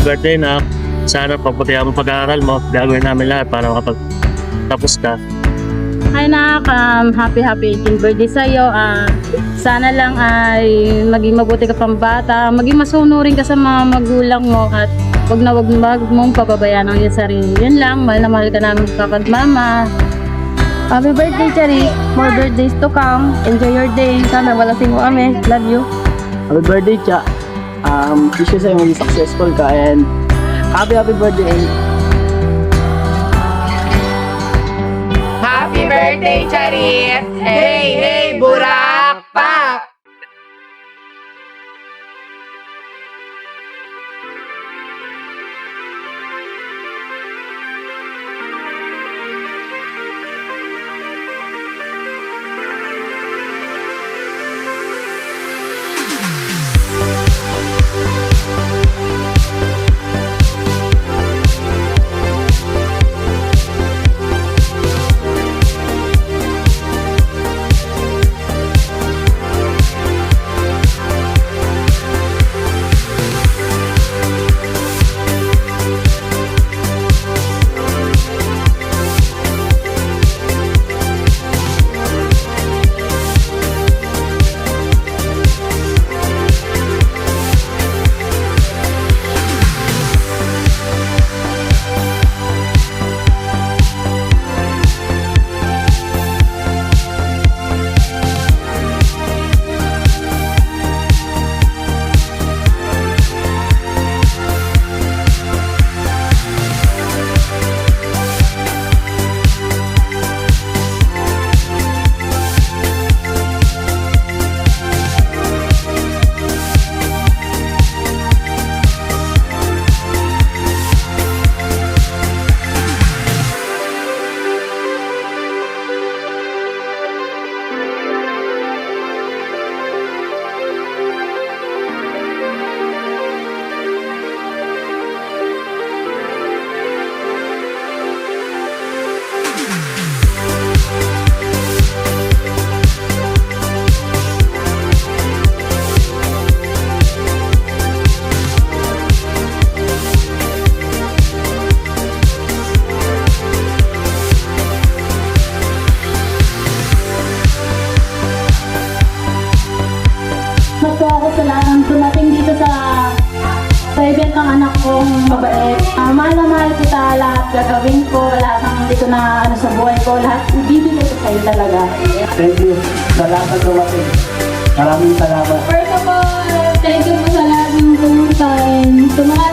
birthday na. Sana pagputihan mo pag-aaral mo. Gagawin namin lahat para makapag-tapos ka. Hi nak, happy 18th birthday sa'yo. Sana lang ay maging mabuti ka pang bata, maging masunurin ka sa mga magulang mo at wag mong pababayaan ang iyong sarili. Yun lang, mahal na mahal ka namin kapag mama. Happy birthday, Chari. More birthdays to come. Enjoy your day. Sana malasing mo kami. Love you. Happy birthday, Cha. Wish ko sa'yo maging successful ka and happy birthday. Happy birthday, Charit! Hey, hey, burak pak! Natuwa ako sa lahat ng dumating dito sa event ng anak kong mabait. Mahal na mahal kita, lahat gagawin ko, lahat ng dito na sa buhay ko, lahat ibibigay ko sa'yo talaga. Thank you sa lahat ng dumating. Maraming salamat. First of all, thank you po sa lahat ng pumuntahin. Sa mga